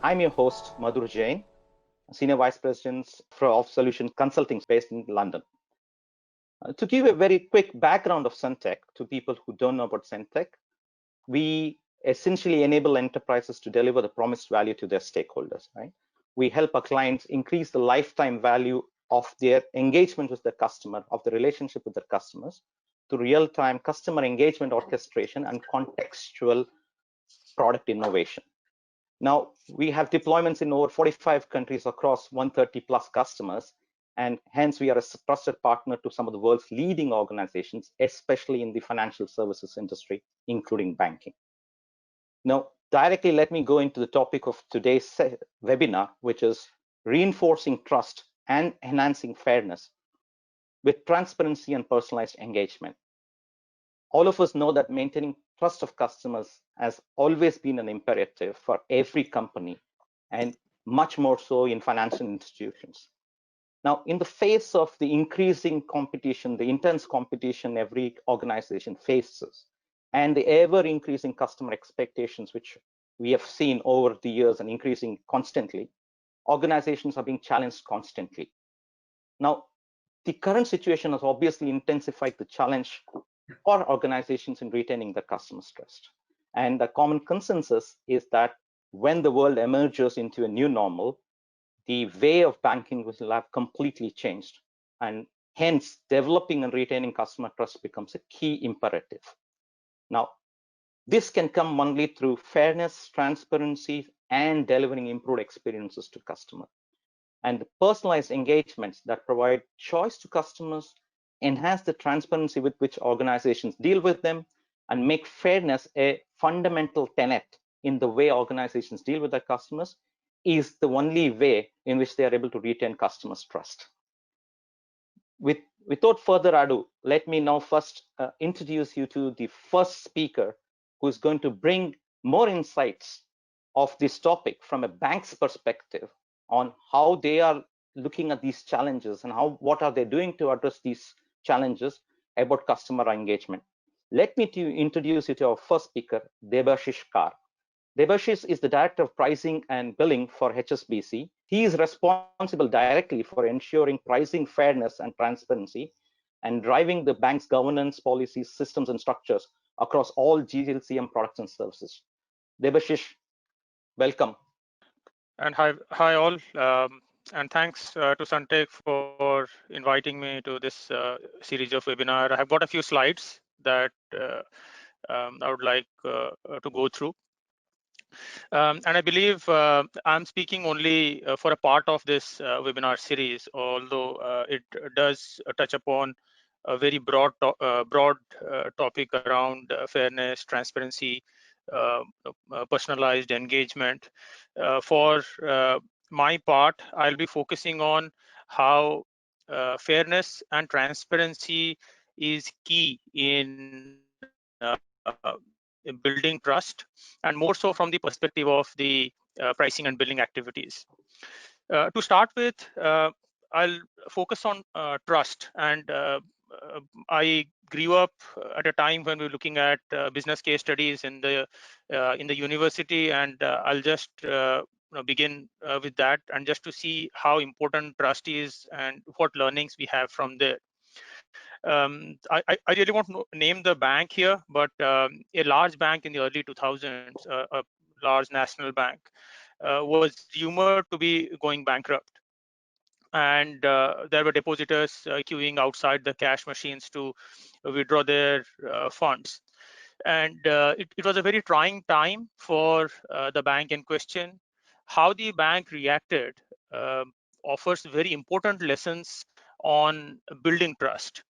I'm your host, Madhur Jain, Senior Vice President of Solution Consulting based in London. To give a very quick background of Suntech to people who don't know about Suntech, we essentially enable enterprises to deliver the promised value to their stakeholders. Right? We help our clients increase the lifetime value of their engagement with the customer, of the relationship with the customers, to real-time customer engagement orchestration and contextual product innovation. Now, we have deployments in over 45 countries across 130 plus customers, and hence we are a trusted partner to some of the world's leading organizations, especially in the financial services industry, including banking. Now, directly let me go into the topic of today's webinar, which is reinforcing trust and enhancing fairness with transparency and personalized engagement. All of us know that maintaining trust of customers has always been an imperative for every company, and much more so in financial institutions. Now, in the face of the increasing competition, the intense competition every organization faces, and the ever-increasing customer expectations, which we have seen over the years and increasing constantly, organizations are being challenged constantly. Now, the current situation has obviously intensified the challenge for organizations in retaining the customer's trust. And the common consensus is that when the world emerges into a new normal, the way of banking will have completely changed. And hence, developing and retaining customer trust becomes a key imperative. Now, this can come only through fairness, transparency, and delivering improved experiences to customers. And the personalized engagements that provide choice to customers, enhance the transparency with which organizations deal with them, and make fairness a fundamental tenet in the way organizations deal with their customers is the only way in which they are able to retain customers' trust. Without further ado, let me now first introduce you to the first speaker who is going to bring more insights of this topic from a bank's perspective on how they are looking at these challenges and what are they doing to address these challenges about customer engagement. Let me introduce you to our first speaker, Debashis Kar. Debashis is the Director of Pricing and Billing for HSBC. He is responsible directly for ensuring pricing fairness and transparency and driving the bank's governance, policies, systems, and structures across all GLCM products and services. Debashis, welcome. And hi all, and thanks to Suntech for inviting me to this series of webinar. I have got a few slides that I would like to go through. And I believe I'm speaking only for a part of this webinar series, although it does touch upon a very broad topic around fairness, transparency, personalized engagement. For my part, I'll be focusing on how fairness and transparency is key in building trust, and more so from the perspective of the pricing and billing activities. To start with, I'll focus on trust. And I grew up at a time when we were looking at business case studies in the university, and I'll just begin with that, and just to see how important trust is and what learnings we have from there. I really won't name the bank here, but a large bank in the early 2000s, a large national bank, was rumored to be going bankrupt. And there were depositors queuing outside the cash machines to withdraw their funds. And it was a very trying time for the bank in question. How the bank reacted offers very important lessons on building trust.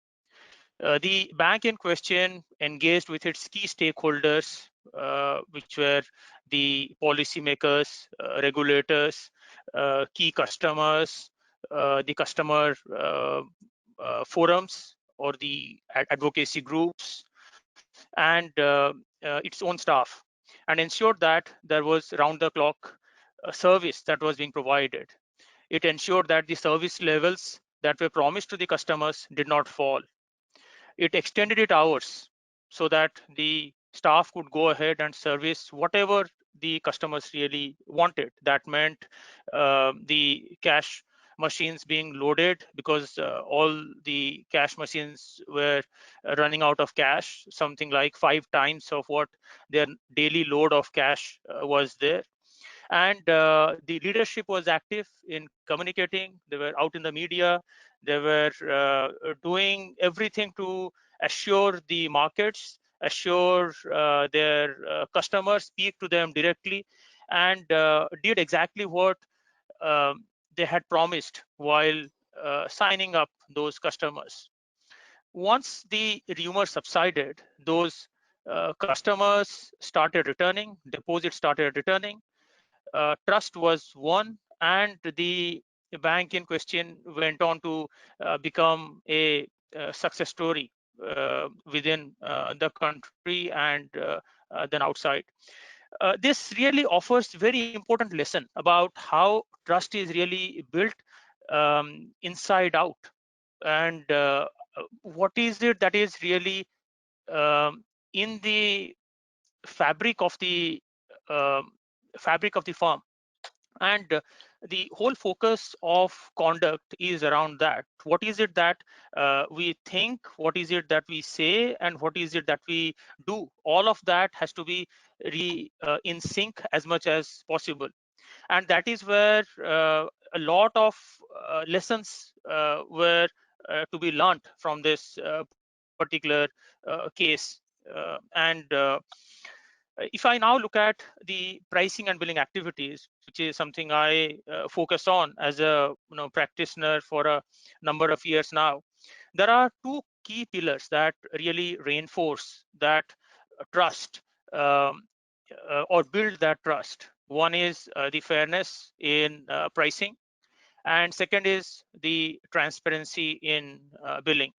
The bank in question engaged with its key stakeholders, which were the policymakers, regulators, key customers, the customer forums or the advocacy groups, and its own staff, and ensured that there was round-the-clock service that was being provided. It ensured that the service levels that were promised to the customers did not fall. It extended it hours so that the staff could go ahead and service whatever the customers really wanted. That meant the cash machines being loaded, because all the cash machines were running out of cash, something like 5 times of what their daily load of cash was there. And the leadership was active in communicating. They were out in the media. They were doing everything to assure the markets, assure their customers, speak to them directly, and did exactly what um, they had promised while signing up those customers. Once the rumor subsided, those customers started returning, deposits started returning, trust was won, and the bank in question went on to become a success story within the country and then outside. This really offers very important lesson about how trust is really built inside out, and what is it that is really in the fabric of the um fabric of the firm. And the whole focus of conduct is around that. What is it that we think, what is it that we say, and what is it that we do? All of that has to be really in sync as much as possible. And that is where a lot of lessons were to be learned from this particular case. And if I now look at the pricing and billing activities, which is something I focus on as a practitioner for a number of years now, there are two key pillars that really reinforce that trust, or build that trust. One is the fairness in pricing, and second is the transparency in billing.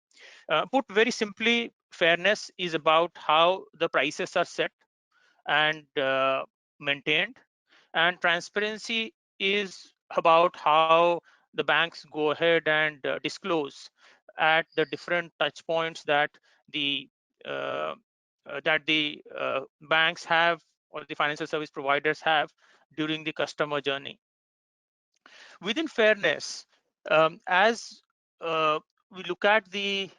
Put very simply, fairness is about how the prices are set and maintained, and transparency is about how the banks go ahead and disclose at the different touch points that the uh, banks have, or the financial service providers have, during the customer journey. Within fairness, as we look at the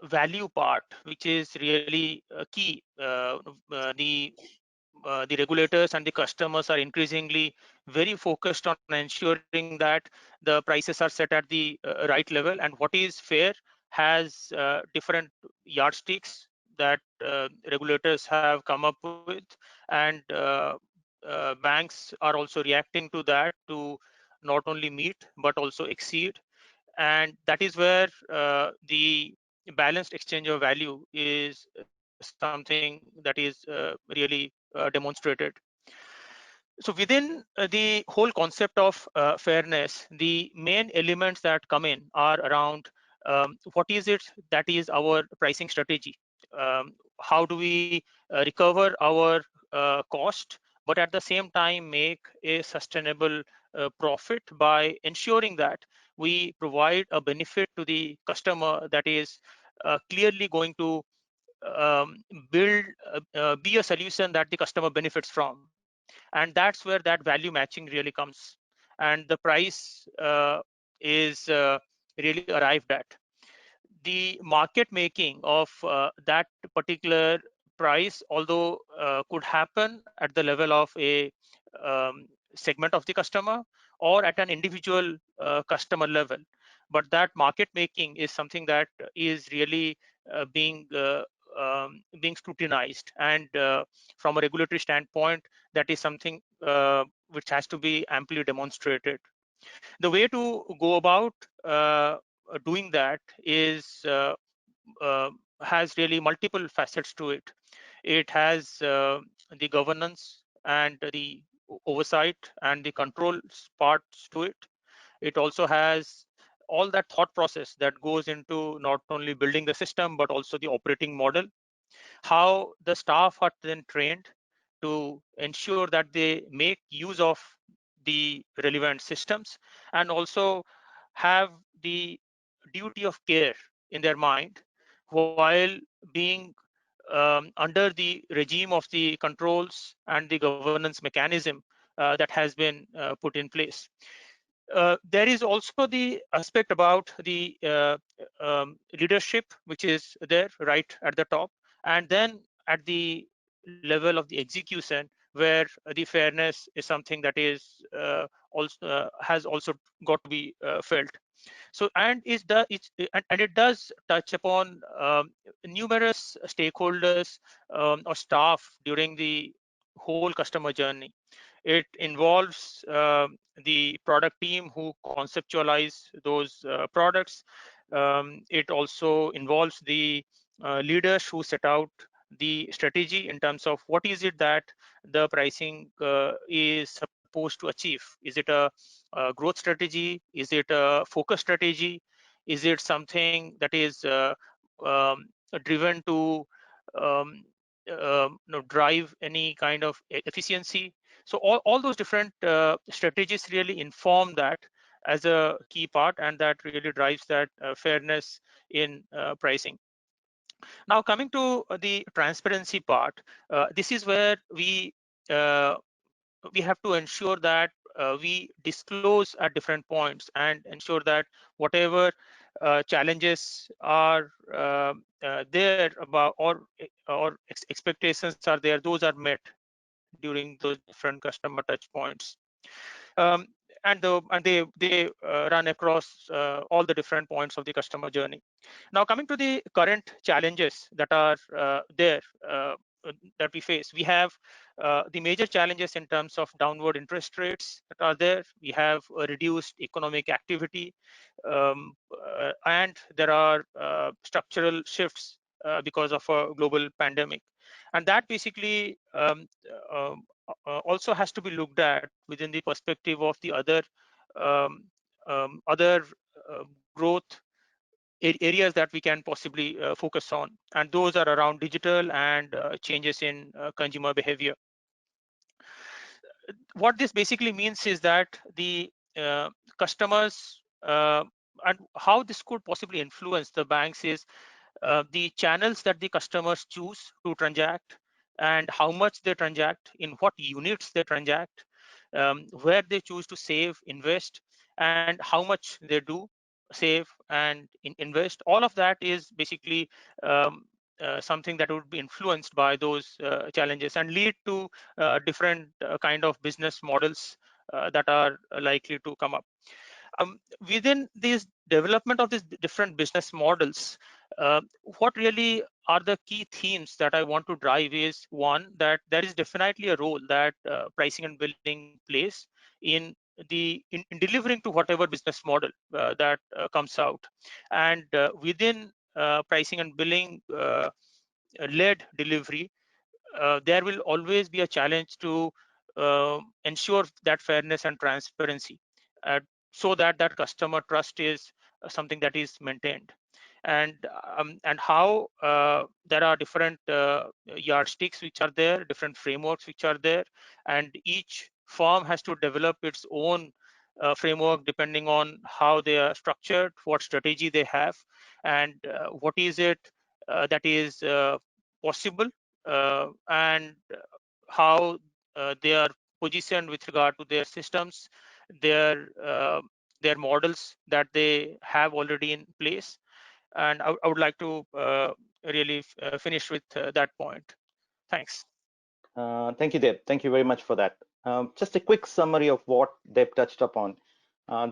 value part, which is really key, the regulators and the customers are increasingly very focused on ensuring that the prices are set at the right level, and what is fair has different yardsticks that regulators have come up with, and banks are also reacting to that to not only meet but also exceed. And that is where the balanced exchange of value is something that is really demonstrated. So within the whole concept of fairness, the main elements that come in are around what is it that is our pricing strategy, how do we recover our cost, but at the same time make a sustainable profit by ensuring that we provide a benefit to the customer that is clearly going to um, build be a solution that the customer benefits from. And that's where that value matching really comes, and the price is really arrived at. The market making of that particular price, although could happen at the level of a um, segment of the customer or at an individual customer level, but that market making is something that is really being scrutinized, and from a regulatory standpoint, that is something which has to be amply demonstrated. The way to go about doing that is uh, has really multiple facets to it. It has the governance and the oversight and the control parts to it. It also has all that thought process that goes into not only building the system but also the operating model, how the staff are then trained to ensure that they make use of the relevant systems, and also have the duty of care in their mind while being under the regime of the controls and the governance mechanism that has been put in place. There is also the aspect about the leadership, which is there right at the top, and then at the level of the execution, where the fairness is something that is also has also got to be felt. So, and it does touch upon numerous stakeholders or staff during the whole customer journey. It involves the product team who conceptualize those products. It also involves the leaders who set out the strategy in terms of what is it that the pricing is supposed to achieve. Is it a growth strategy? Is it a focus strategy? Is it something that is um, driven to um, drive any kind of efficiency? So all those different strategies really inform that as a key part, and that really drives that fairness in pricing. Now, coming to the transparency part, this is where uh, we have to ensure that we disclose at different points and ensure that whatever challenges are there about, or expectations are there, those are met during those different customer touch points. um, and they run across all the different points of the customer journey. Now, coming to the current challenges that are there that we face, we have the major challenges in terms of downward interest rates that are there. We have a reduced economic activity, and there are structural shifts because of a global pandemic, and that basically also has to be looked at within the perspective of the um, other growth areas that we can possibly focus on, and those are around digital and changes in consumer behavior. What this basically means is that the customers and how this could possibly influence the banks is the channels that the customers choose to transact, and how much they transact, in what units they transact, where they choose to save, invest, and how much they do save and invest. All of that is basically um, something that would be influenced by those challenges and lead to different kind of business models that are likely to come up. Within this development of these different business models, what really are the key themes that I want to drive is, one, that there is definitely a role that pricing and billing plays in in delivering to whatever business model that comes out. And within pricing and billing led delivery, there will always be a challenge to ensure that fairness and transparency, uh, so that that customer trust is something that is maintained. And how there are different yardsticks which are there, different frameworks which are there, and each firm has to develop its own framework depending on how they are structured, what strategy they have, and what is it that is possible, and how they are positioned with regard to their systems, their uh, their models that they have already in place. And I would like to really finish with that point. Thanks. Thank you, Deb. Thank you very much for that. Just a quick summary of what Deb touched upon.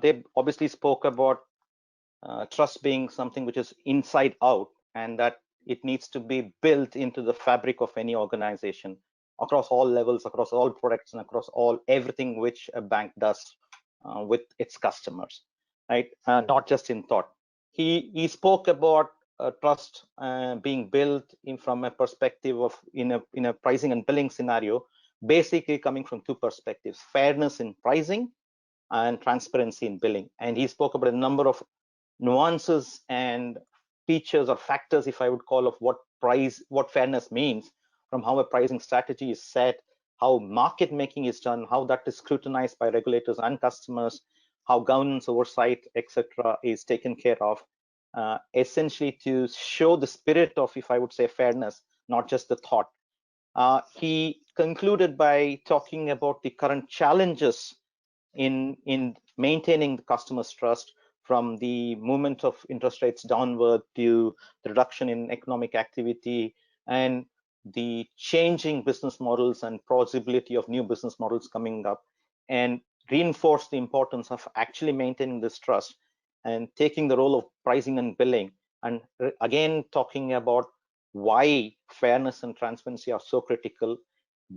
Deb obviously spoke about trust being something which is inside out, and that it needs to be built into the fabric of any organization across all levels, across all products, and across all everything which a bank does with its customers, right? Not just in thought. He spoke about trust being built in from a perspective of in a pricing and billing scenario, basically coming from two perspectives: fairness in pricing and transparency in billing. And he spoke about a number of nuances and features or factors, if I would call, of what fairness means, from how a pricing strategy is set, how market making is done, how that is scrutinized by regulators and customers, how governance oversight, etc., is taken care of, essentially to show the spirit of, if I would say, fairness not just the thought. He concluded by talking about the current challenges in maintaining the customer's trust, from the movement of interest rates downward to the reduction in economic activity and the changing business models and possibility of new business models coming up, and reinforce the importance of actually maintaining this trust and taking the role of pricing and billing, and again talking about why fairness and transparency are so critical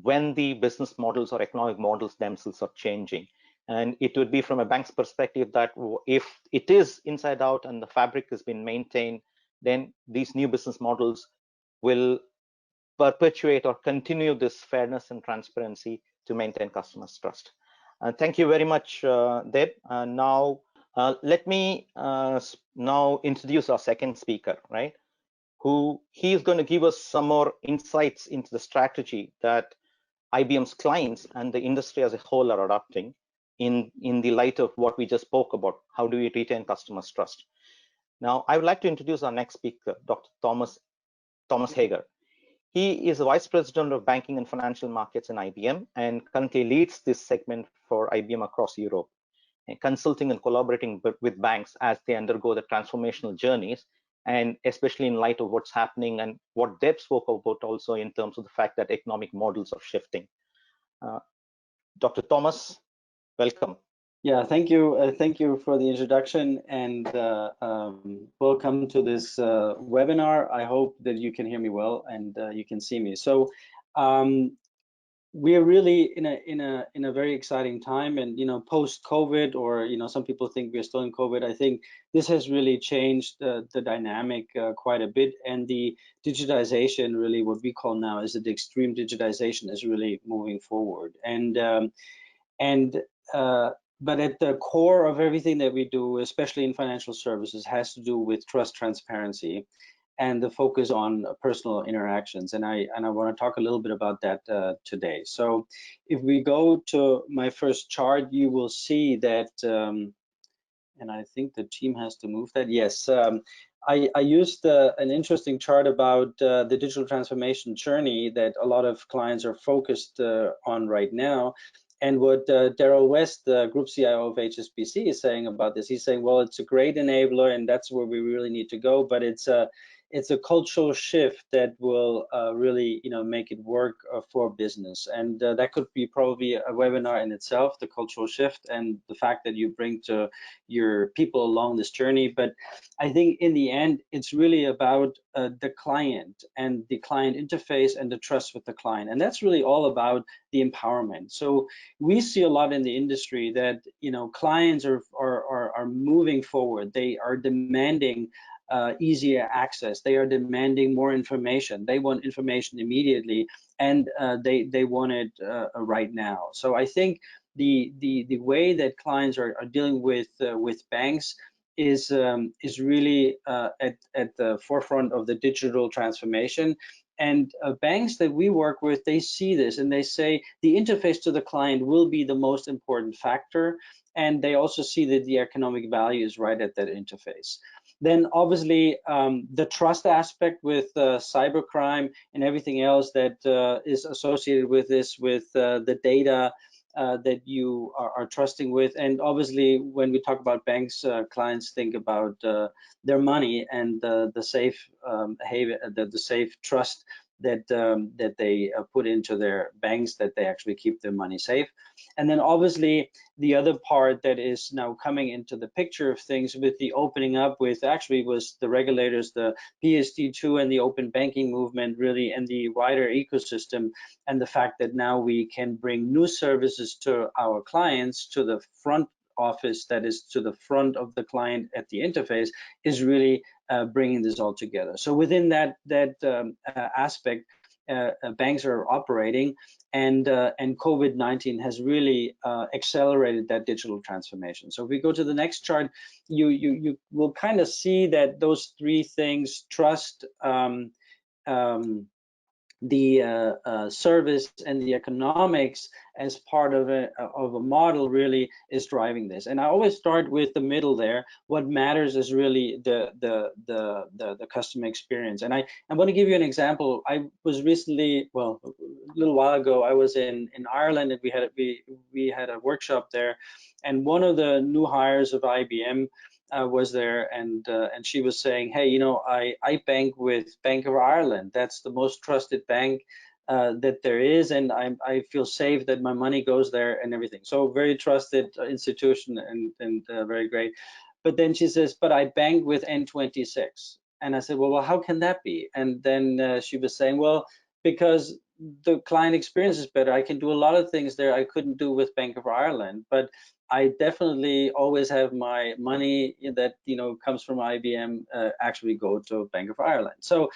when the business models or economic models themselves are changing. And it would be from a bank's perspective that if it is inside out and the fabric has been maintained, then these new business models will perpetuate or continue this fairness and transparency to maintain customers' trust. Thank you very much, Deb. Now, let me now introduce our second speaker, right? Who he is going to give us some more insights into the strategy that IBM's clients and the industry as a whole are adopting in the light of what we just spoke about. How do we retain customers' trust? Now, I would like to introduce our next speaker, Dr. Thomas Hager. He is the Vice President of Banking and Financial Markets in IBM and currently leads this segment for IBM across Europe, and consulting and collaborating with banks as they undergo the transformational journeys, and especially in light of what's happening and what Deb spoke about also in terms of the fact that economic models are shifting. Dr. Thomas, welcome. Yeah, thank you. Thank you for the introduction, and welcome to this webinar. I hope that you can hear me well and you can see me. So we are really in a very exciting time, and post COVID, or some people think we're still in COVID. I think this has really changed the dynamic quite a bit, and the digitization, really what we call now is that the extreme digitization is really moving forward. But at the core of everything that we do, especially in financial services, has to do with trust, transparency, and the focus on personal interactions. And I want to talk a little bit about that today. So if we go to my first chart, you will see that, and I think the team has to move that. Yes, I used an interesting chart about the digital transformation journey that a lot of clients are focused on right now. And what Daryl West, the Group CIO of HSBC, is saying about this, he's saying, well, it's a great enabler, and that's where we really need to go. But it's a cultural shift that will really, make it work for business. And that could be probably a webinar in itself, the cultural shift and the fact that you bring to your people along this journey. But I think in the end, it's really about the client and the client interface and the trust with the client. And that's really all about the empowerment. So we see a lot in the industry that, clients are moving forward. They are demanding easier access. They are demanding more information. They want information immediately, and they want it right now. So I think the way that clients are dealing with banks is really at the forefront of the digital transformation. And banks that we work with, they see this and they say the interface to the client will be the most important factor. And they also see that the economic value is right at that interface. Then obviously the trust aspect with cybercrime and everything else that is associated with this, with the data that you are trusting with. And obviously when we talk about banks, clients think about their money and the safe haven, the safe trust that they put into their banks, that they actually keep their money safe. And then obviously the other part that is now coming into the picture of things with the opening up with actually was the regulators, the PSD2 and the open banking movement really, and the wider ecosystem, and the fact that now we can bring new services to our clients to the front office, that is to the front of the client at the interface, is really bringing this all together. So within that aspect, banks are operating, and COVID-19 has really accelerated that digital transformation. So if we go to the next chart, you will kind of see that those three things, trust, service and the economics as part of a model really is driving this. And I always start with the middle there. What matters is really the customer experience. And I want to give you an example. I was recently, well, a little while ago, I was in Ireland, and we had a workshop there, and one of the new hires of IBM was there, and she was saying, hey, you know, I bank with Bank of Ireland. That's the most trusted bank that there is, and I feel safe that my money goes there and everything. So very trusted institution, and very great. But then she says, but I bank with N26. And I said, well, how can that be? And then she was saying, well, because the client experience is better. I can do a lot of things there I couldn't do with Bank of Ireland, but I definitely always have my money that, you know, comes from IBM actually go to Bank of Ireland. So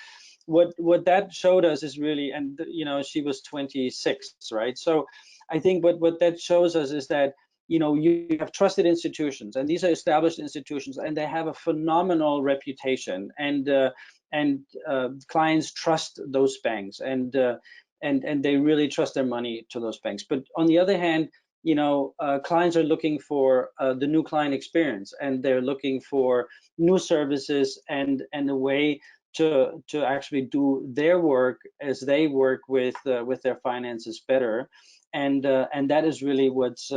what that showed us is really, and you know, she was 26, right? So I think what that shows us is that, you know, you have trusted institutions, and these are established institutions, and they have a phenomenal reputation, and clients trust those banks, and they really trust their money to those banks. But on the other hand, you know, clients are looking for the new client experience, and they're looking for new services and a way to actually do their work as they work with their finances better. And that is really what's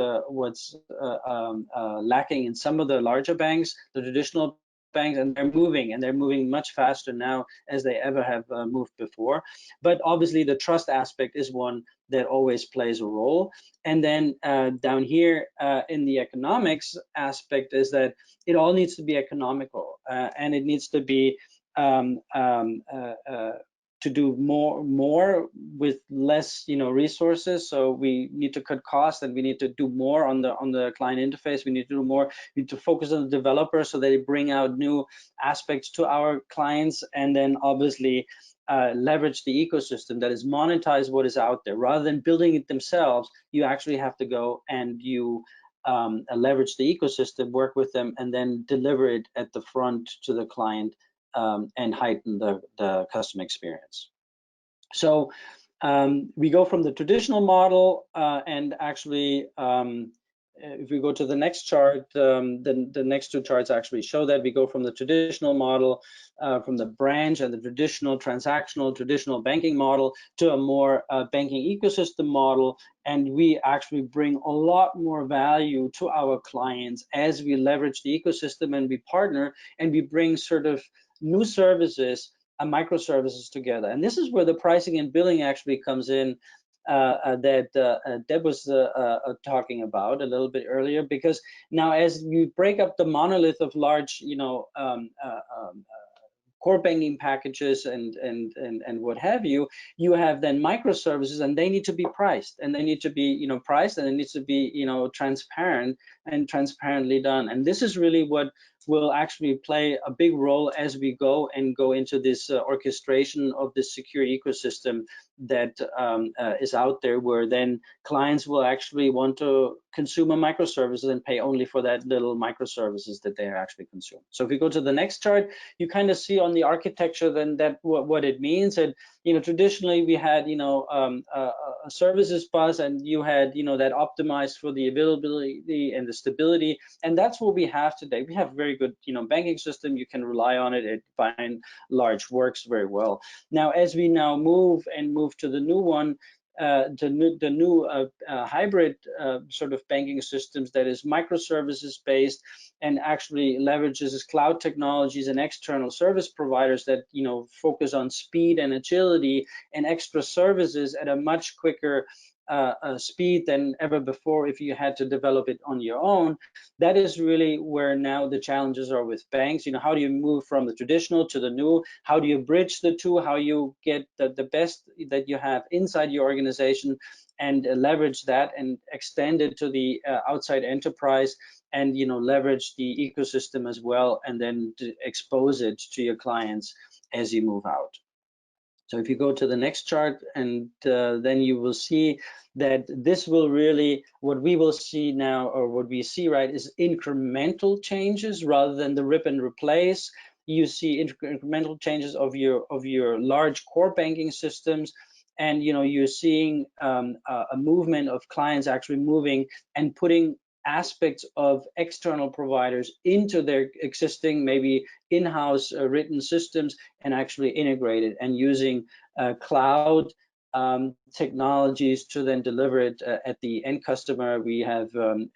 lacking in some of the larger banks, the traditional banks, and they're moving much faster now as they ever have moved before. But obviously the trust aspect is one that always plays a role. And then down here in the economics aspect is that it all needs to be economical, and it needs to be to do more with less, you know, resources. So we need to cut costs, and we need to do more on the client interface. We need to do more. We need to focus on the developers so they bring out new aspects to our clients, and then obviously leverage the ecosystem that is monetize what is out there. Rather than building it themselves, you actually have to go and you leverage the ecosystem, work with them, and then deliver it at the front to the client, and heighten the customer experience. So we go from the traditional model, and actually if we go to the next chart, the next two charts actually show that we go from the traditional model, from the branch and the traditional transactional, traditional banking model, to a more banking ecosystem model. And we actually bring a lot more value to our clients as we leverage the ecosystem, and we partner, and we bring sort of new services and microservices together. And this is where the pricing and billing actually comes in, that Deb was talking about a little bit earlier, because now as you break up the monolith of large, you know, core banking packages and what have you, you have then microservices, and they need to be priced, and they need to be, you know, priced, and it needs to be, you know, transparent and transparently done. And this is really what will actually play a big role as we go into this orchestration of this secure ecosystem that is out there, where then clients will actually want to consume a microservices and pay only for that little microservices that they actually consume. So if we go to the next chart, you kind of see on the architecture then that what it means. And you know, traditionally we had, you know, a services bus, and you had, you know, that optimized for the availability and the stability, and that's what we have today. We have very good, you know, banking system. You can rely on it. It by and large works very well. Now, as we now move to the new one, the new hybrid sort of banking systems that is microservices based, and actually leverages cloud technologies and external service providers that, you know, focus on speed and agility and extra services at a much quicker speed than ever before if you had to develop it on your own. That is really where now the challenges are with banks. You know, how do you move from the traditional to the new? How do you bridge the two? How you get the best that you have inside your organization and leverage that and extend it to the outside enterprise, and, you know, leverage the ecosystem as well, and then to expose it to your clients as you move out. So if you go to the next chart, and then you will see that this will really, what we will see now, or what we see, right, is incremental changes rather than the rip and replace. You see incremental changes of your large core banking systems, and you're seeing a movement of clients actually moving and putting aspects of external providers into their existing, maybe in-house written systems, and actually integrate it and using cloud technologies to then deliver it at the end customer. We have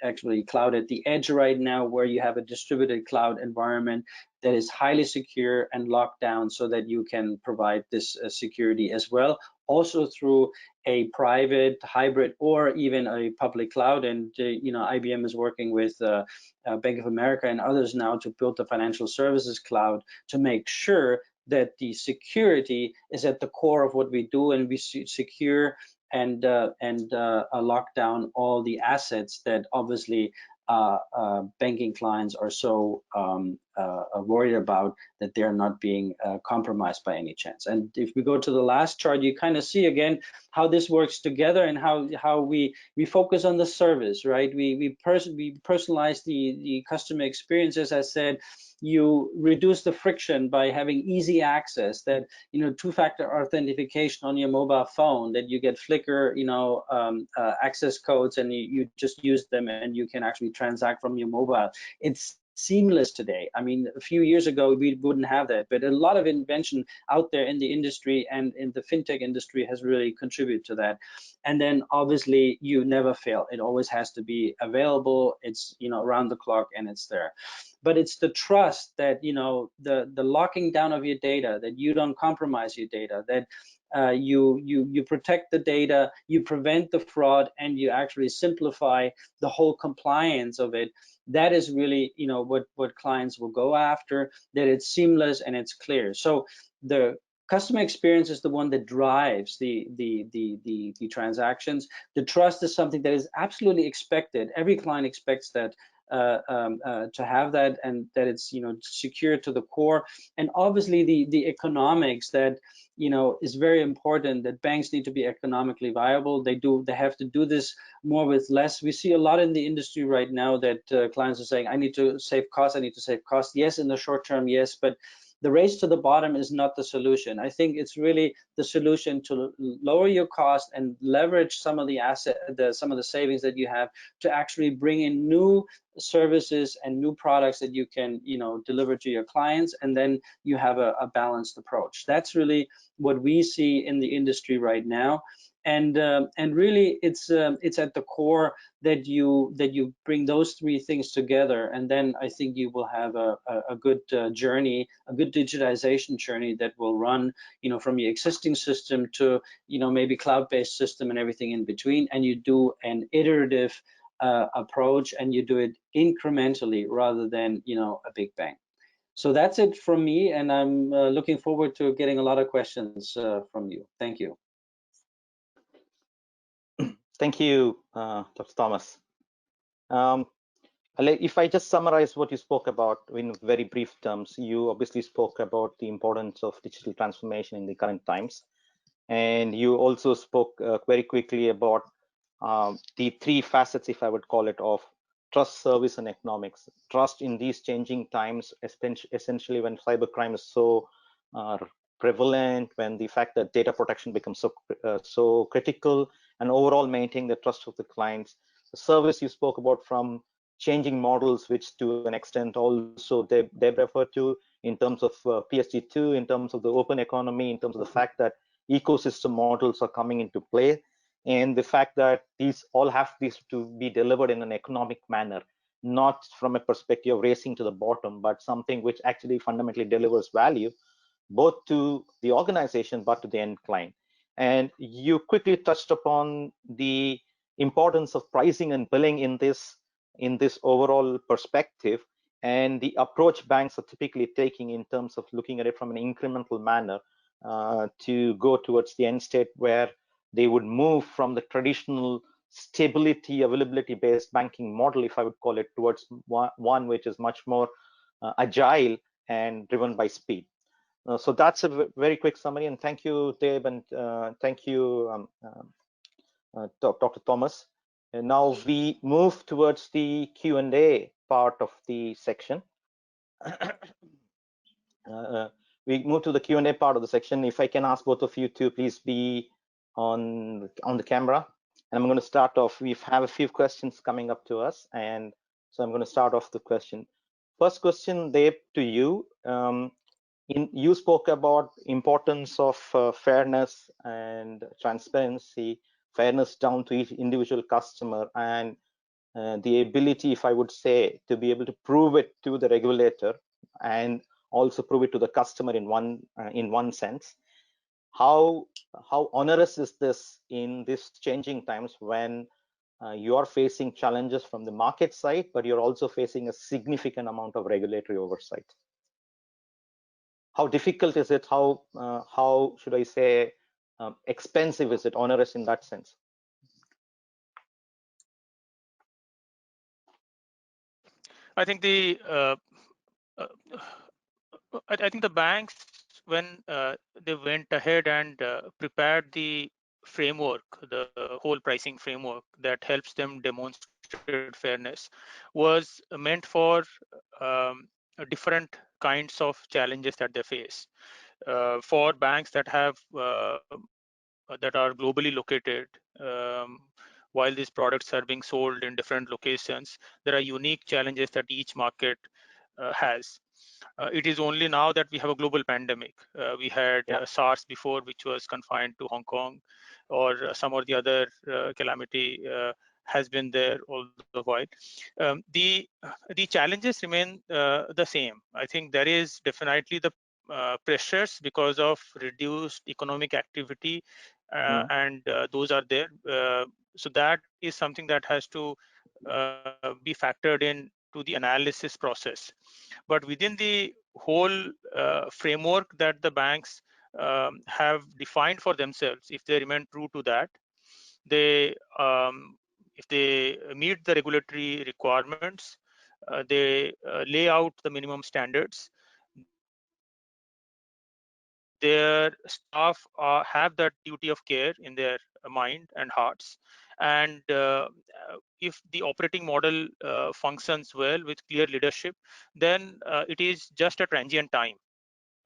actually cloud at the edge right now, where you have a distributed cloud environment that is highly secure and locked down, so that you can provide this security as well, also through a private, hybrid, or even a public cloud. And IBM is working with Bank of America and others now to build the financial services cloud to make sure that the security is at the core of what we do, and we secure and lock down all the assets that obviously banking clients are so worried about, that they're not being compromised by any chance. And if we go to the last chart, you kind of see again how this works together, and how we focus on the service, right? We personalize the customer experience. As I said, you reduce the friction by having easy access, that two-factor authentication on your mobile phone, that you get Flickr access codes, and you just use them and you can actually transact from your mobile. It's seamless today. I mean, a few years ago we wouldn't have that, but a lot of invention out there in the industry and in the fintech industry has really contributed to that. And then obviously you never fail. It always has to be available. It's around the clock, and it's there. But it's the trust that the locking down of your data, that you don't compromise your data, that you protect the data, you prevent the fraud, and you actually simplify the whole compliance of it. That is really what clients will go after, that it's seamless and it's clear. So the customer experience is the one that drives the transactions. The trust is something that is absolutely expected. Every client expects that to have that, and that it's secure to the core. And obviously the economics that is very important, that banks need to be economically viable. They have to do this more with less. We see a lot in the industry right now that clients are saying, I need to save costs. Yes, in the short term, yes, but the race to the bottom is not the solution. I think it's really the solution to lower your cost and leverage some of the savings that you have to actually bring in new services and new products that you can deliver to your clients, and then you have a balanced approach. That's really what we see in the industry right now. And really it's at the core that you bring those three things together, and then I think you will have a good journey, a good digitization journey that will run from your existing system to maybe cloud-based system and everything in between, and you do an iterative approach, and you do it incrementally rather than a big bang. So that's it from me, and I'm looking forward to getting a lot of questions from you. Thank you. Thank you, Dr. Thomas. If I just summarize what you spoke about in very brief terms, you obviously spoke about the importance of digital transformation in the current times. And you also spoke very quickly about the three facets, if I would call it, of trust, service, and economics. Trust in these changing times, essentially when cybercrime is so prevalent, when the fact that data protection becomes so critical, and overall maintaining the trust of the clients. The service you spoke about, from changing models, which to an extent also they refer to in terms of PSD2, in terms of the open economy, in terms of the fact that ecosystem models are coming into play, and the fact that these all have to be delivered in an economic manner, not from a perspective of racing to the bottom, but something which actually fundamentally delivers value both to the organization but to the end client. And you quickly touched upon the importance of pricing and billing in this overall perspective, and the approach banks are typically taking in terms of looking at it from an incremental manner to go towards the end state, where they would move from the traditional stability, availability based banking model, if I would call it, towards one which is much more agile and driven by speed. So that's a very quick summary, and thank you, Dave, and thank you, Dr. Thomas. And now we move towards the Q&A part of the section. We move to the Q&A part of the section. If I can ask both of you to please be on the camera, and I'm going to start off. We have a few questions coming up to us, and so I'm going to start off the question. First question, Dave, to you. You spoke about importance of fairness and transparency, fairness down to each individual customer, and the ability, if I would say, to be able to prove it to the regulator and also prove it to the customer in one sense. How onerous is this in these changing times when you are facing challenges from the market side, but you're also facing a significant amount of regulatory oversight? How difficult is it? How should I say, expensive is it, onerous in that sense? I think uh, I think the banks, when they went ahead and prepared the framework, the whole pricing framework that helps them demonstrate fairness, was meant for different kinds of challenges that they face. For banks that have that are globally located, um, while these products are being sold in different locations, there are unique challenges that each market has. It is only now that we have a global pandemic. We had SARS before, which was confined to Hong Kong, or some or the other calamity has been there all the while. The challenges remain the same. I think there is definitely the pressures because of reduced economic activity, and those are there. So that is something that has to be factored in to the analysis process. But within the whole framework that the banks have defined for themselves, if they remain true to that, they if they meet the regulatory requirements, they lay out the minimum standards. Their staff have that duty of care in their mind and hearts. And if the operating model functions well with clear leadership, then it is just a transient time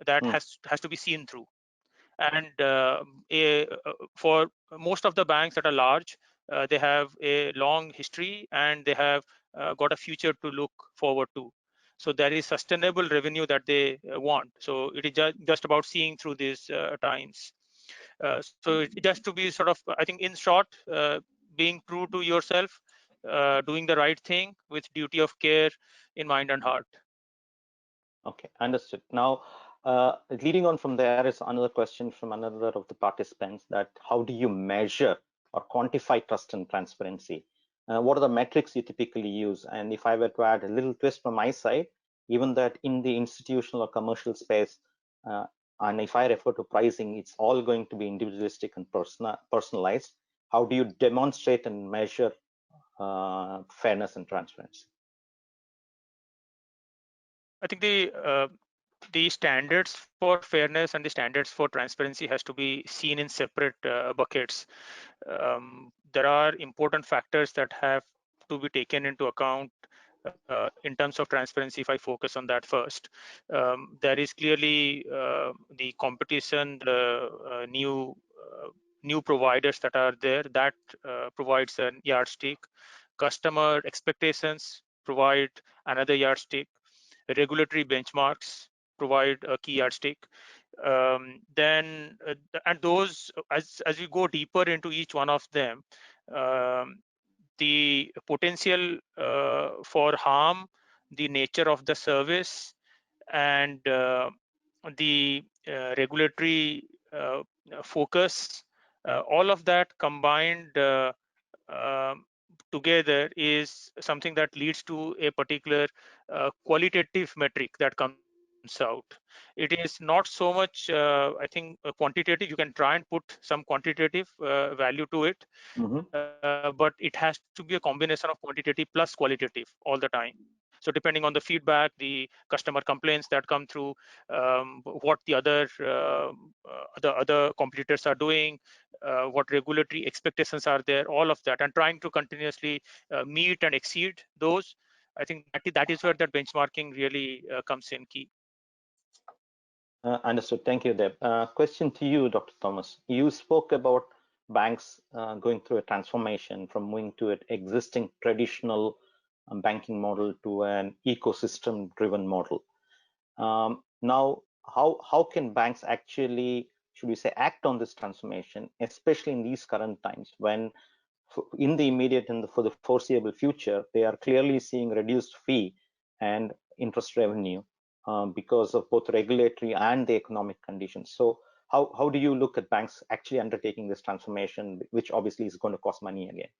that has to be seen through. And for most of the banks that are large, they have a long history and they have got a future to look forward to. So there is sustainable revenue that they want. So it is just about seeing through these times. So just to be sort of, I think in short, being true to yourself, doing the right thing with duty of care in mind and heart. Okay, understood. Now, leading on from there is another question from another of the participants, that how do you measure or quantify trust and transparency? What are the metrics you typically use? And if I were to add a little twist from my side, even that in the institutional or commercial space, and if I refer to pricing, it's all going to be individualistic and personalized. How do you demonstrate and measure fairness and transparency? I think the standards for fairness and the standards for transparency has to be seen in separate buckets. There are important factors that have to be taken into account in terms of transparency. If I focus on that first, there is clearly the competition, the new providers that are there, that provides a yardstick. Customer expectations provide another yardstick. Regulatory benchmarks provide a key yardstick. Then and those, as we go deeper into each one of them, the potential for harm, the nature of the service, and the regulatory focus, all of that combined um, together is something that leads to a particular qualitative metric that comes out. It is not so much, I think, quantitative. You can try and put some quantitative value to it, but it has to be a combination of quantitative plus qualitative all the time. So depending on the feedback, the customer complaints that come through, what the other competitors are doing, what regulatory expectations are there, all of that, and trying to continuously meet and exceed those. I think that is where that benchmarking really comes in key. Understood. Thank you, Deb. Question to you, Dr. Thomas. You spoke about banks going through a transformation from moving to an existing traditional banking model to an ecosystem-driven model. Now, how can banks actually, should we say, act on this transformation, especially in these current times when in the immediate and for the foreseeable future, they are clearly seeing reduced fee and interest revenue because of both regulatory and the economic conditions. So how do you look at banks actually undertaking this transformation, which obviously is going to cost money again?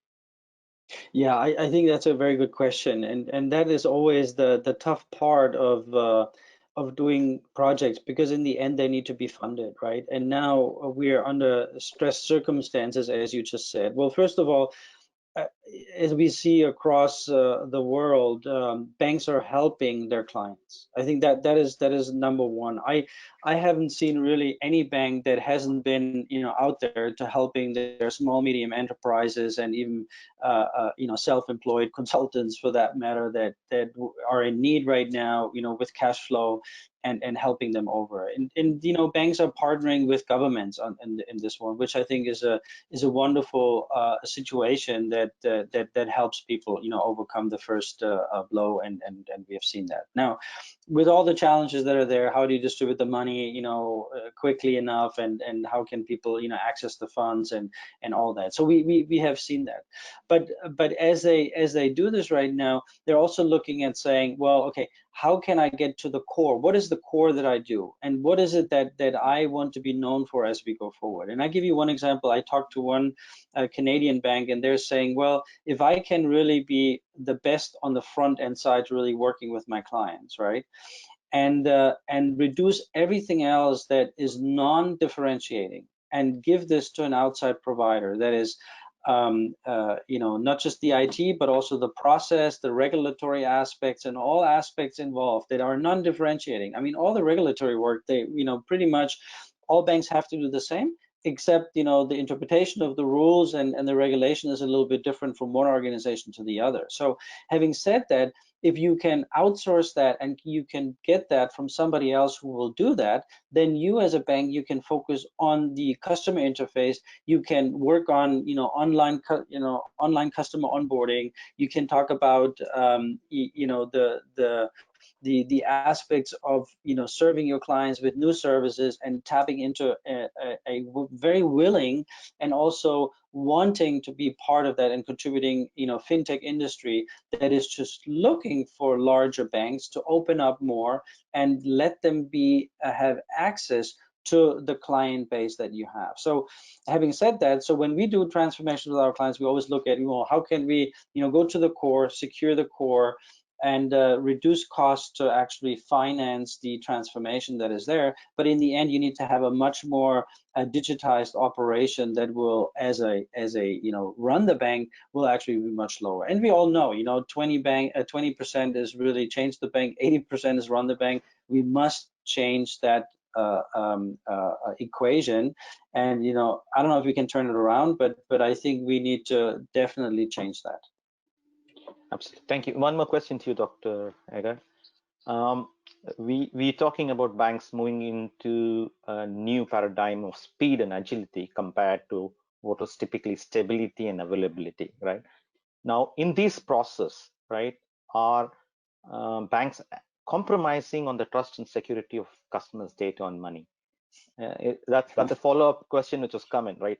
Yeah, I think that's a very good question, and that is always the tough part of doing projects, because in the end they need to be funded, right? And now we are under stressed circumstances, as you just said. Well, first of all, uh, as we see across the world, banks are helping their clients. I think that is number one. I haven't seen really any bank that hasn't been out there to helping their small medium enterprises, and even self-employed consultants for that matter, that are in need right now, with cash flow, and helping them over. And banks are partnering with governments in this one, which I think is a wonderful situation that helps people overcome the first blow, and we have seen that. Now, with all the challenges that are there, how do you distribute the money quickly enough, and how can people access the funds, and all that? So we have seen that. But as they do this right now, they're also looking at saying, well, okay, how can I get to the core? What is the core that I do, and what is it that I want to be known for as we go forward? And I give you one example. I talked to one Canadian bank, and they're saying, well, if I can really be the best on the front end side, really working with my clients, right, and reduce everything else that is non-differentiating, and give this to an outside provider that is not just the IT, but also the process, the regulatory aspects, and all aspects involved that are non-differentiating. I mean, all the regulatory work, they, pretty much all banks have to do the same, except, the interpretation of the rules and the regulation is a little bit different from one organization to the other. So having said that, if you can outsource that and you can get that from somebody else who will do that, then you as a bank, you can focus on the customer interface. You can work on online customer onboarding. You can talk about the aspects of serving your clients with new services, and tapping into a very willing and also wanting to be part of that, and contributing fintech industry that is just looking for larger banks to open up more and let them have access to the client base that you have. So having said that, so when we do transformation with our clients, we always look at how can we go to the core, secure the core, and reduce costs to actually finance the transformation that is there. But in the end, you need to have a much more digitized operation that will, as a run the bank, will actually be much lower. And we all know, 20% is really change the bank, 80% is run the bank. We must change that equation. And I don't know if we can turn it around, but I think we need to definitely change that. Absolutely. Thank you. One more question to you, Dr. Hager. We're talking about banks moving into a new paradigm of speed and agility compared to what was typically stability and availability, right? Now, in this process, right, are banks compromising on the trust and security of customers' data and money? That's a follow-up question which was coming, right?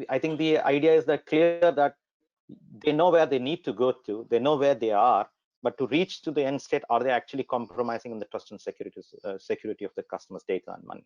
I think the idea is that clear that they know where they need to go to, they know where they are, but to reach to the end state, are they actually compromising on the trust and security of the customer's data and money?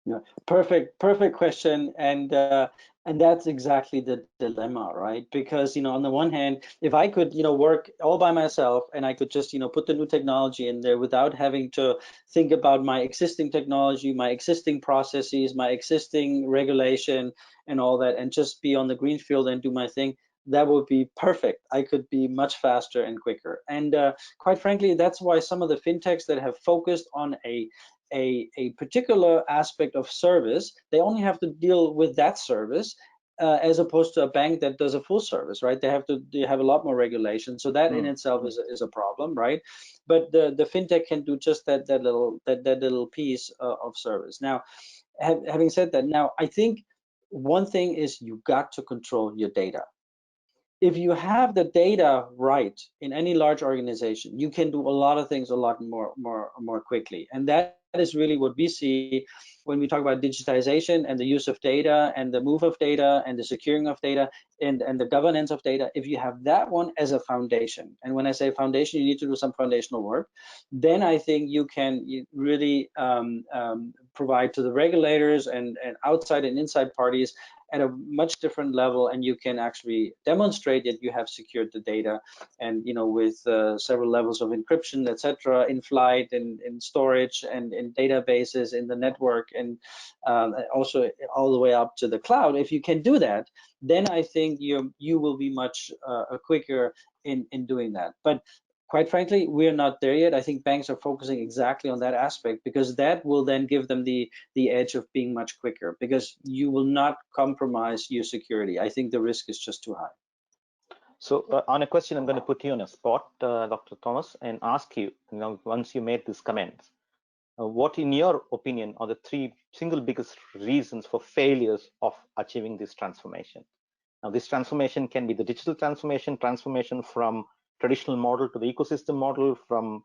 Yeah, perfect question, and that's exactly the dilemma, right? Because on the one hand, if I could work all by myself, and I could just put the new technology in there without having to think about my existing technology, my existing processes, my existing regulation, and all that, and just be on the green field and do my thing, that would be perfect. I could be much faster and quicker. And quite frankly, that's why some of the fintechs that have focused on a particular aspect of service, they only have to deal with that service, as opposed to a bank that does a full service, right? They have a lot more regulation, so that in itself is a problem, right? But the fintech can do just that little piece of service. Now, having said that, now I think one thing is you got to control your data. If you have the data right in any large organization, you can do a lot of things a lot more quickly. And that is really what we see when we talk about digitization and the use of data and the move of data and the securing of data and the governance of data. If you have that one as a foundation, and when I say foundation, you need to do some foundational work, then I think you can really provide to the regulators and outside and inside parties at a much different level, and you can actually demonstrate that you have secured the data, and with several levels of encryption, etc., in flight and in storage and in databases in the network, and also all the way up to the cloud. If you can do that, then I think you will be much quicker in doing that. But quite frankly, we're not there yet. I think banks are focusing exactly on that aspect, because that will then give them the edge of being much quicker, because you will not compromise your security. I think the risk is just too high. So on a question, I'm going to put you on a spot, Dr. Thomas, and ask you, once you made these comments, what in your opinion are the three single biggest reasons for failures of achieving this transformation? Now, this transformation can be the digital transformation from traditional model to the ecosystem model, from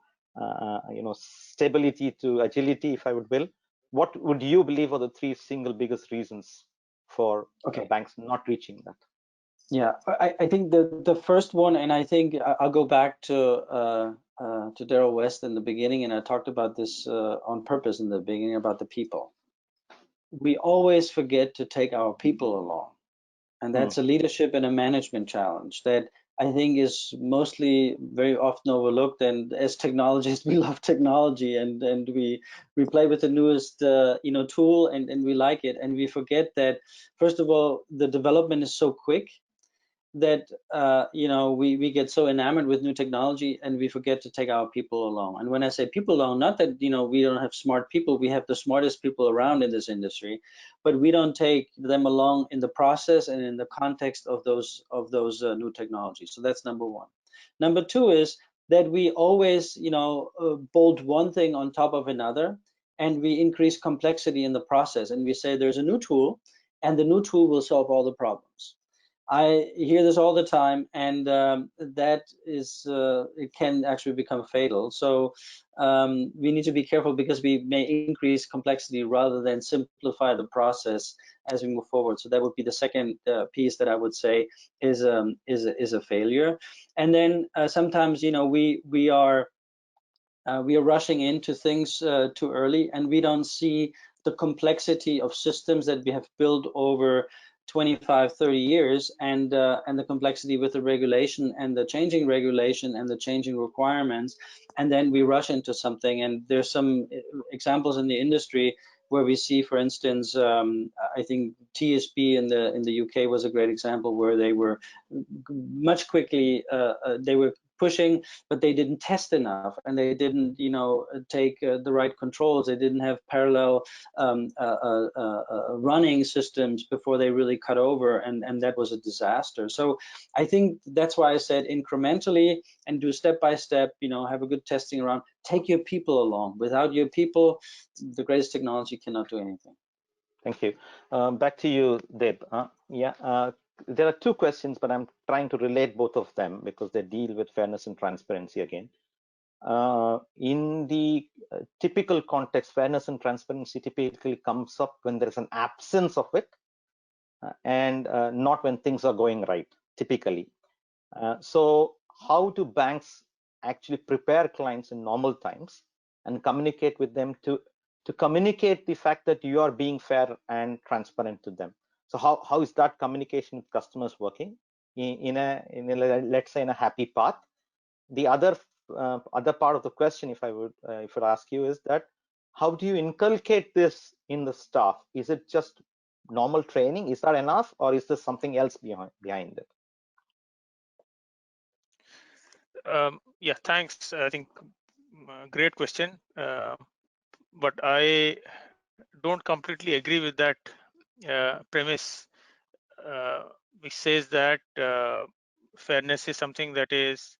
stability to agility, if I would will. What would you believe are the three single biggest reasons for banks not reaching that? Yeah, I think the first one, and I think I'll go back to Daryl West in the beginning, and I talked about this on purpose in the beginning about the people. We always forget to take our people along. And that's a leadership and a management challenge that I think is mostly very often overlooked. And as technologists, we love technology, and we play with the newest tool, and we like it, and we forget that, first of all, the development is so quick that we get so enamored with new technology, and we forget to take our people along. And when I say people along, not that we don't have smart people, we have the smartest people around in this industry, but we don't take them along in the process and in the context of those new technologies. So that's number one. Number two is that we always bolt one thing on top of another, and we increase complexity in the process, and we say there's a new tool, and the new tool will solve all the problems. I hear this all the time, and that is it can actually become fatal. So we need to be careful, because we may increase complexity rather than simplify the process as we move forward. So that would be the second piece that I would say is a failure. And then sometimes we are rushing into things too early, and we don't see the complexity of systems that we have built over 25, 30 years, and the complexity with the regulation and the changing regulation and the changing requirements, and then we rush into something. And there's some examples in the industry where we see, for instance, I think TSB in the UK was a great example, where they were much quickly they were pushing, but they didn't test enough, and they didn't take the right controls. They didn't have parallel running systems before they really cut over, and that was a disaster. So I think that's why I said incrementally, and do step by step, have a good testing around, take your people along. Without your people, the greatest technology cannot do anything. Thank you. Back to you, Deb. There are two questions, but I'm trying to relate both of them because they deal with fairness and transparency again. In the typical context, fairness and transparency typically comes up when there is an absence of it, and not when things are going right, typically. So how do banks actually prepare clients in normal times and communicate with them to communicate the fact that you are being fair and transparent to them? So how is that communication with customers working in a let's say in a happy path? The other part of the question, if I would ask you, is that how do you inculcate this in the staff? Is it just normal training? Is that enough, or is there something else behind it? Yeah, thanks. I think great question, but I don't completely agree with that premise, which says that fairness is something that is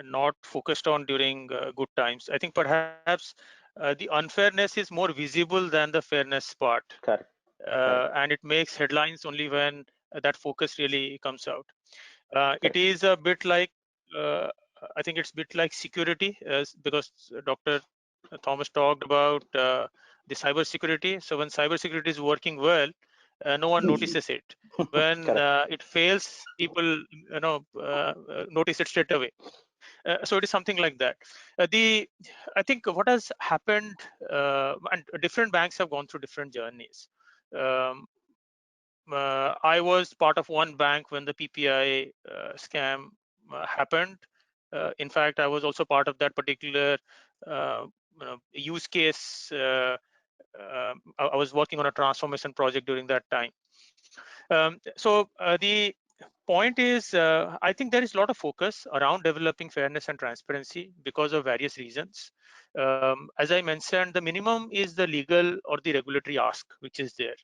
not focused on during good times. I think perhaps the unfairness is more visible than the fairness part. Correct. and it makes headlines only when that focus really comes out. It is a bit like, I think it's a bit like security, because Dr. Thomas talked about the cyber security. So when cyber security is working well, no one notices it. When it fails, people notice it straight away. So it is something like that. I think what has happened, and different banks have gone through different journeys. I was part of one bank when the PPI scam happened. In fact, I was also part of that particular use case. I was working on a transformation project during that time. The point is, I think there is a lot of focus around developing fairness and transparency because of various reasons. As I mentioned, the minimum is the legal or the regulatory ask, which is there.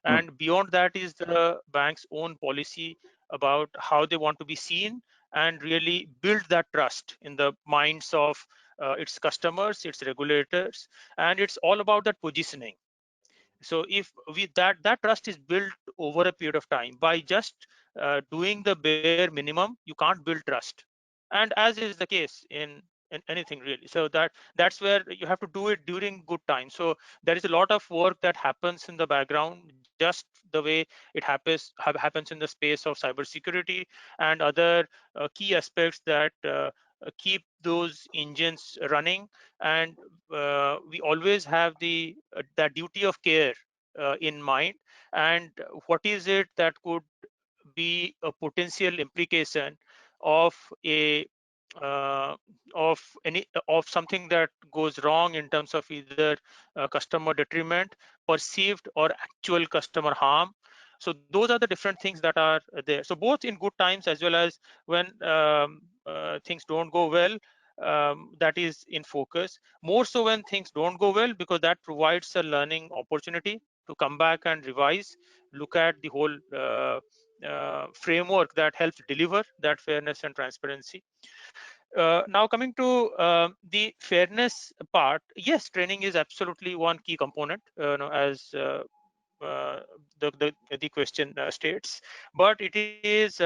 And beyond that is the bank's own policy about how they want to be seen and really build that trust in the minds of its customers, its regulators, and it's all about that positioning. So if that trust is built over a period of time by just doing the bare minimum, you can't build trust, and as is the case in anything really. So that's where you have to do it during good times. So there is a lot of work that happens in the background, just the way it happens in the space of cybersecurity and other key aspects that keep those engines running. And we always have that duty of care in mind, and what is it that could be a potential implication of a of something that goes wrong in terms of either customer detriment, perceived or actual customer harm. So those are the different things that are there. So both in good times as well as when things don't go well, that is in focus. More so when things don't go well, because that provides a learning opportunity to come back and revise, look at the whole framework that helps deliver that fairness and transparency. Now coming to the fairness part, yes, training is absolutely one key component, as the question states, but it is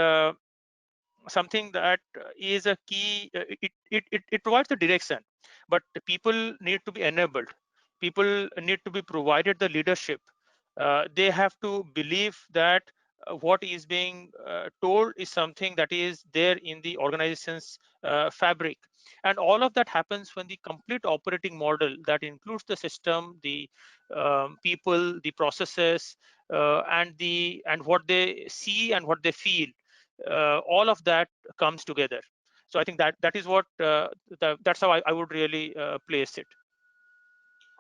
something that is a key. It provides the direction, but the people need to be enabled. People need to be provided the leadership. They have to believe that what is being told is something that is there in the organization's fabric. And all of that happens when the complete operating model that includes the system, the people, the processes, and what they see and what they feel, all of that comes together. So I think that is what that's how I would really place it.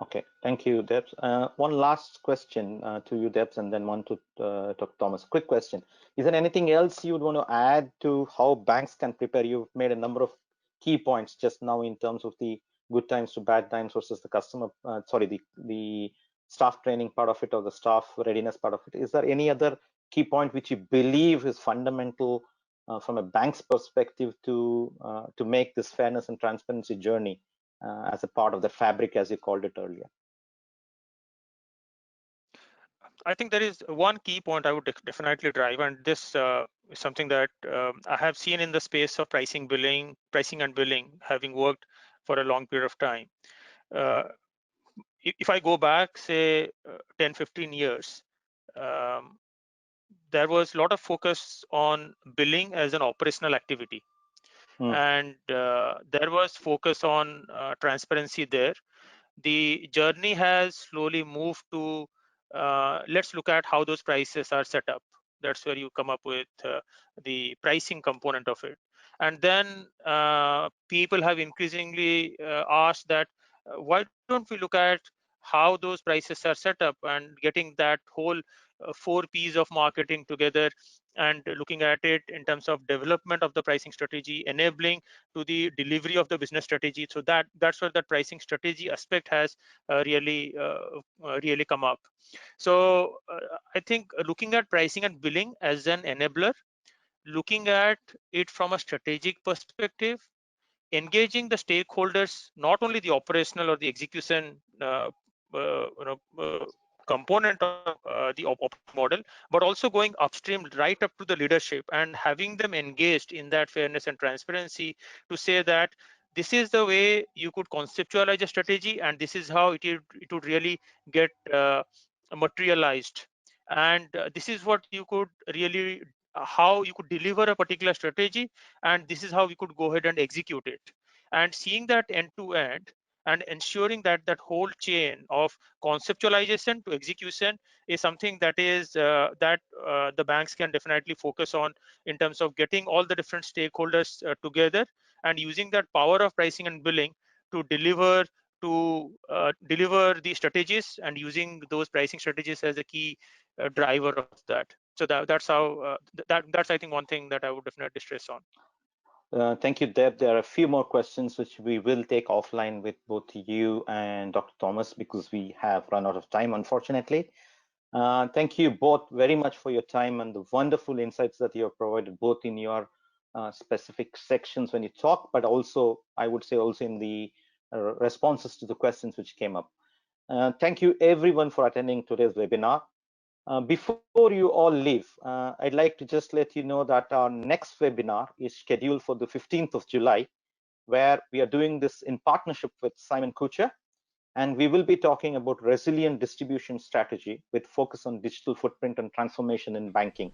Okay, thank you, Debs. One last question to you, Debs, and then one to Dr. Thomas. Quick question. Is there anything else you would want to add to how banks can prepare? You've made a number of key points just now in terms of the good times to bad times versus the customer, the staff training part of it or the staff readiness part of it. Is there any other key point which you believe is fundamental from a bank's perspective to make this fairness and transparency journey as a part of the fabric, as you called it earlier? I think there is one key point I would definitely drive, and this is something that I have seen in the space of pricing and billing, having worked for a long period of time. If I go back, say, 10, 15 years, there was a lot of focus on billing as an operational activity. And there was focus on transparency there. The journey has slowly moved to let's look at how those prices are set up. That's where you come up with the pricing component of it. And then people have increasingly asked that why don't we look at how those prices are set up, and getting that whole 4 P's of marketing together and looking at it in terms of development of the pricing strategy, enabling to the delivery of the business strategy. So that's where that pricing strategy aspect has really come up. So I think looking at pricing and billing as an enabler, looking at it from a strategic perspective, engaging the stakeholders, not only the operational or the execution component of the operating model, but also going upstream right up to the leadership and having them engaged in that fairness and transparency to say that this is the way you could conceptualize a strategy, and this is how it would really get materialized, and this is what you could really how you could deliver a particular strategy, and this is how we could go ahead and execute it. And seeing that end to end and ensuring that that whole chain of conceptualization to execution is something that is the banks can definitely focus on in terms of getting all the different stakeholders together and using that power of pricing and billing to deliver the strategies, and using those pricing strategies as a key driver of that. So that's how that's I think one thing that I would definitely stress on. Thank you, Deb. There are a few more questions which we will take offline with both you and Dr. Thomas because we have run out of time, unfortunately. Thank you both very much for your time and the wonderful insights that you have provided, both in your specific sections when you talk, but also, I would say, also in the responses to the questions which came up. Thank you, everyone, for attending today's webinar. Before you all leave, I'd like to just let you know that our next webinar is scheduled for the 15th of July, where we are doing this in partnership with Simon Kucher, and we will be talking about resilient distribution strategy with focus on digital footprint and transformation in banking.